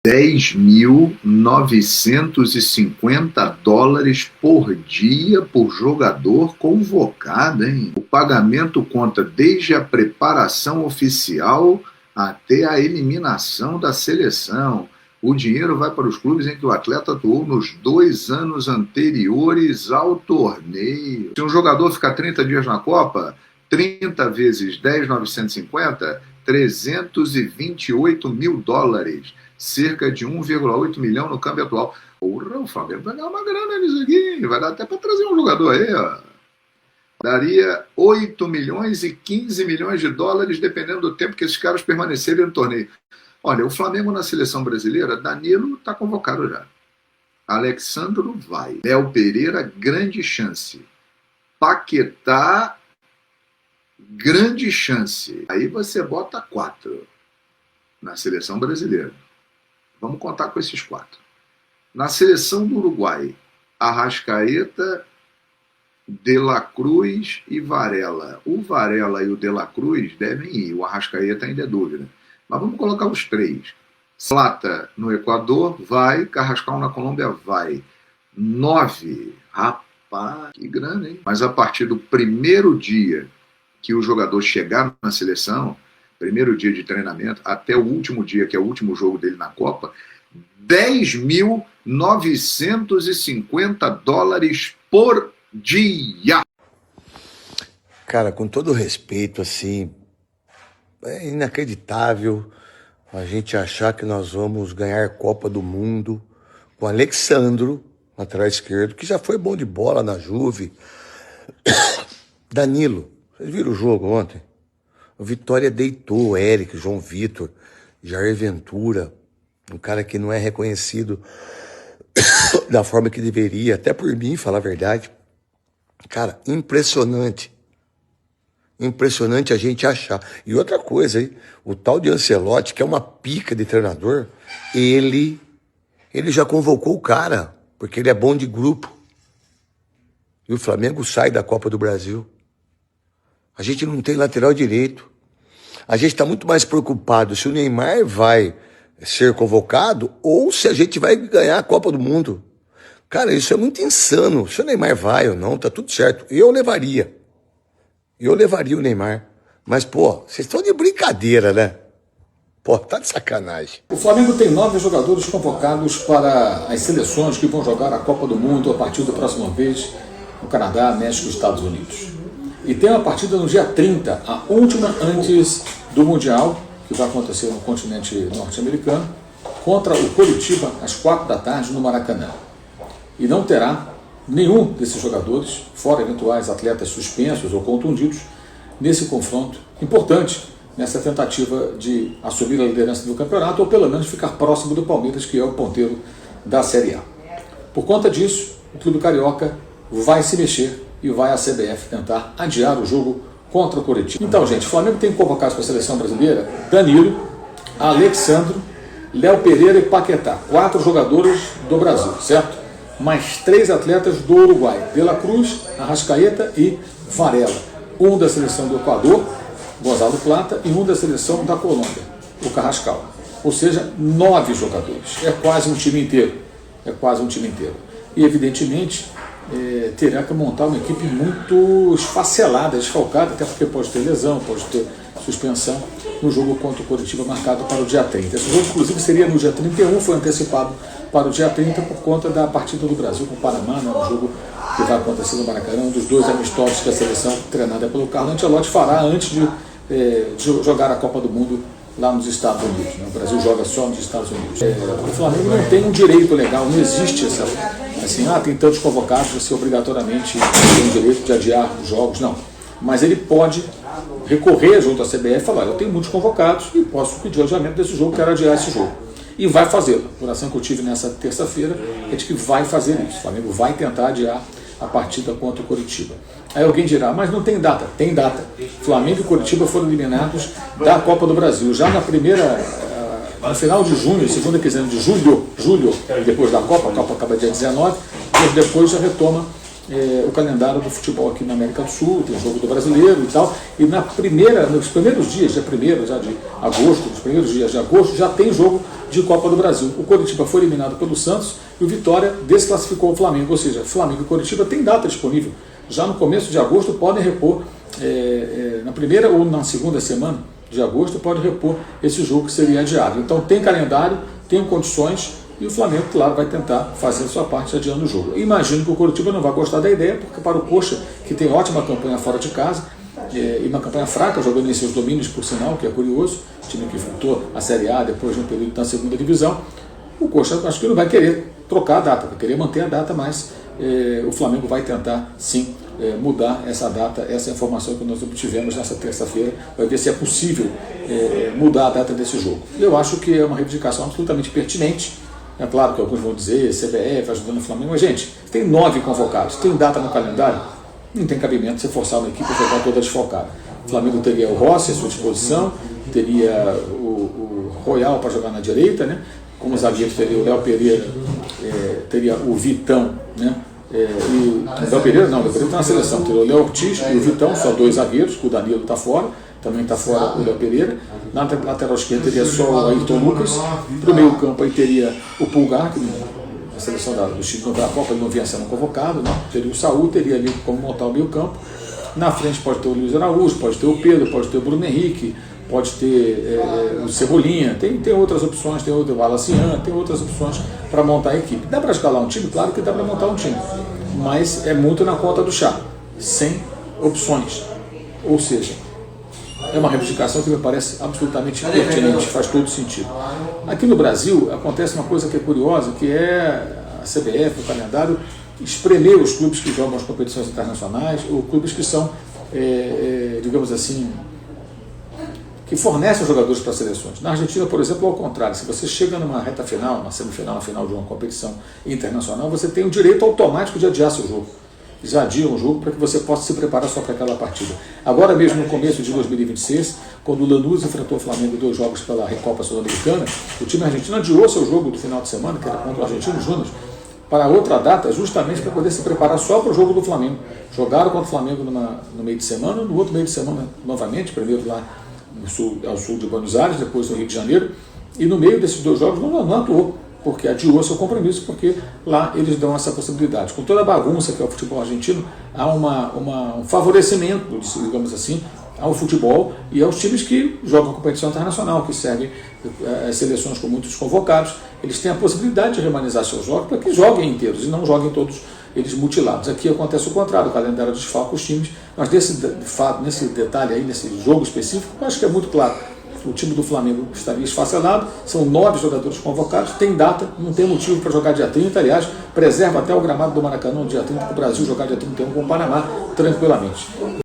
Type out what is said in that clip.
$10.950 por dia por jogador convocado, hein? O pagamento conta desde a preparação oficial até a eliminação da seleção. O dinheiro vai para os clubes em que o atleta atuou nos 2 anos anteriores ao torneio. Se um jogador ficar 30 dias na Copa, 30 vezes 10.950, $328 mil, cerca de 1,8 milhão no câmbio atual. Porra, o Flamengo vai ganhar uma grana nisso aqui, vai dar até para trazer um jogador aí, ó. Daria 8 milhões e 15 milhões de dólares, dependendo do tempo que esses caras permanecerem no torneio. Olha, o Flamengo na seleção brasileira, Danilo está convocado já. Alexandro vai. Léo Pereira, grande chance. Paquetá, grande chance. Aí você bota 4 na seleção brasileira. Vamos contar com esses 4. Na seleção do Uruguai, Arrascaeta, De La Cruz e Varela. O Varela e o De La Cruz devem ir. O Arrascaeta ainda é dúvida. Mas vamos colocar os 3. Plata no Equador, vai. Carrascal na Colômbia, vai. 9. Rapaz, que grana, hein? Mas a partir do primeiro dia que o jogador chegar na seleção, primeiro dia de treinamento, até o último dia, que é o último jogo dele na Copa, $10.950 por dia. Cara, com todo respeito, assim, é inacreditável a gente achar que nós vamos ganhar Copa do Mundo com Alexandro, lateral esquerdo, que já foi bom de bola na Juve. Danilo, vocês viram o jogo ontem? O Vitória deitou o Eric, João Vitor, Jair Ventura, um cara que não é reconhecido da forma que deveria, até por mim, falar a verdade. Cara, impressionante. Impressionante a gente achar. E outra coisa, hein? O tal de Ancelotti, que é uma pica de treinador, ele já convocou o cara, porque ele é bom de grupo. E o Flamengo sai da Copa do Brasil. A gente não tem lateral direito. A gente está muito mais preocupado se o Neymar vai ser convocado ou se a gente vai ganhar a Copa do Mundo. Cara, isso é muito insano. Se o Neymar vai ou não, tá tudo certo. Eu levaria o Neymar. Mas, pô, vocês estão de brincadeira, né? Pô, tá de sacanagem. O Flamengo tem 9 jogadores convocados para as seleções que vão jogar a Copa do Mundo a partir da próxima vez no Canadá, México e Estados Unidos. E tem uma partida no dia 30, a última antes do Mundial, que vai acontecer no continente norte-americano, contra o Coritiba, às 4 da tarde, no Maracanã. E não terá nenhum desses jogadores, fora eventuais atletas suspensos ou contundidos, nesse confronto importante, nessa tentativa de assumir a liderança do campeonato, ou pelo menos ficar próximo do Palmeiras, que é o ponteiro da Série A. Por conta disso, o clube carioca vai se mexer e vai a CBF tentar adiar o jogo contra o Coritiba. Então, gente, o Flamengo tem convocados para a seleção brasileira Danilo, Alexandro, Léo Pereira e Paquetá. 4 jogadores do Brasil, certo? Mais 3 atletas do Uruguai, De La Cruz, Arrascaeta e Varela. Um da seleção do Equador, Gonzalo Plata, e um da seleção da Colômbia, o Carrascal. Ou seja, 9 jogadores. É quase um time inteiro. E, evidentemente, terá que montar uma equipe muito esfacelada, desfalcada, até porque pode ter lesão, pode ter suspensão no jogo contra o Coritiba marcado para o dia 30. Esse jogo, inclusive, seria no dia 31, foi antecipado para o dia 30 por conta da partida do Brasil com o Panamá, né, um jogo que vai acontecer no Maracanã, um dos 2 amistosos que a seleção treinada pelo Carlo Ancelotti fará antes de jogar a Copa do Mundo lá nos Estados Unidos. Né? O Brasil joga só nos Estados Unidos. O Flamengo não tem um direito legal, não existe essa, assim, tem tantos convocados, você obrigatoriamente tem o direito de adiar os jogos, não. Mas ele pode recorrer junto à CBF e falar, eu tenho muitos convocados e posso pedir o adiamento desse jogo, quero adiar esse jogo. E vai fazê-lo. A oração que eu tive nessa terça-feira é de que vai fazer isso. O Flamengo vai tentar adiar a partida contra o Coritiba. Aí alguém dirá, mas não tem data. Tem data. Flamengo e Coritiba foram eliminados da Copa do Brasil. Já na primeira, no final de junho, segunda quinzena de julho, depois da Copa, a Copa acaba dia 19, depois já retoma o calendário do futebol aqui na América do Sul, tem o jogo do Brasileiro e tal, e nos primeiros dias, dia 1º já de agosto, nos primeiros dias de agosto, já tem jogo de Copa do Brasil. O Coritiba foi eliminado pelo Santos e o Vitória desclassificou o Flamengo, ou seja, Flamengo e Coritiba têm data disponível. Já no começo de agosto podem repor, na primeira ou na segunda semana de agosto, pode repor esse jogo que seria adiado. Então tem calendário, tem condições, e o Flamengo, claro, vai tentar fazer a sua parte adiando o jogo. Imagino que o Coritiba não vai gostar da ideia, porque para o Coxa, que tem ótima campanha fora de casa, e uma campanha fraca, jogando em seus domínios, por sinal, que é curioso, time que voltou à Série A depois de um período na segunda divisão, o Coxa acho que não vai querer trocar a data, vai querer manter a data, mas o Flamengo vai tentar, sim, mudar essa data, essa informação que nós obtivemos nessa terça-feira, vai ver se é possível mudar a data desse jogo. Eu acho que é uma reivindicação absolutamente pertinente. É claro que alguns vão dizer, CBF ajudando o Flamengo, mas gente, tem 9 convocados, tem data no calendário, não tem cabimento você forçar uma equipe a jogar toda desfalcada. O Flamengo teria o Rossi à sua disposição, teria o Royal para jogar na direita, né? Como zagueiro teria o Léo Pereira, teria o Vitão, né? E o Léo Pereira está na seleção, teria o Léo Ortiz e o Vitão, só 2 zagueiros, que o Danilo está fora, também está fora o Léo Pereira. Na lateral esquerda teria só o Ayrton Lucas, para o meio campo aí teria o Pulgar, que a seleção do Chile da Copa ele não vinha sendo convocado, né? Teria o Saúl, teria ali como montar o meio campo. Na frente pode ter o Luiz Araújo, pode ter o Pedro, pode ter o Bruno Henrique, pode ter o Cebolinha, tem outras opções, tem o Alacian, tem outras opções para montar a equipe. Dá para escalar um time? Claro que dá para montar um time, mas é muito na conta do chá, sem opções. Ou seja, é uma reivindicação que me parece absolutamente pertinente, faz todo sentido. Aqui no Brasil acontece uma coisa que é curiosa, que é a CBF, o calendário, espremer os clubes que jogam as competições internacionais, ou clubes que são, digamos assim, que fornecem os jogadores para as seleções. Na Argentina, por exemplo, ao contrário, se você chega numa reta final, uma semifinal, uma final de uma competição internacional, você tem o direito automático de adiar seu jogo. Já adia um jogo para que você possa se preparar só para aquela partida. Agora mesmo no começo de 2026, quando o Lanús enfrentou o Flamengo em 2 jogos pela Recopa Sul-Americana, o time argentino adiou seu jogo do final de semana, que era contra o Argentino Júnior, para outra data, justamente para poder se preparar só para o jogo do Flamengo. Jogaram contra o Flamengo no meio de semana, no outro meio de semana novamente, primeiro lá ao sul de Buenos Aires, depois no Rio de Janeiro, e no meio desses 2 jogos não atuou, porque adiou seu compromisso, porque lá eles dão essa possibilidade. Com toda a bagunça que é o futebol argentino, há um favorecimento, digamos assim, ao futebol e aos times que jogam competição internacional, que servem as seleções com muitos convocados. Eles têm a possibilidade de remanizar seus jogos para que joguem inteiros e não joguem todos eles mutilados. Aqui acontece o contrário, o calendário desfalca os times, mas nesse detalhe aí, nesse jogo específico, eu acho que é muito claro. O time do Flamengo estaria esfacelado, são 9 jogadores convocados, tem data, não tem motivo para jogar dia 30, aliás, preserva até o gramado do Maracanã dia 30, para o Brasil jogar dia 31 com o Panamá tranquilamente.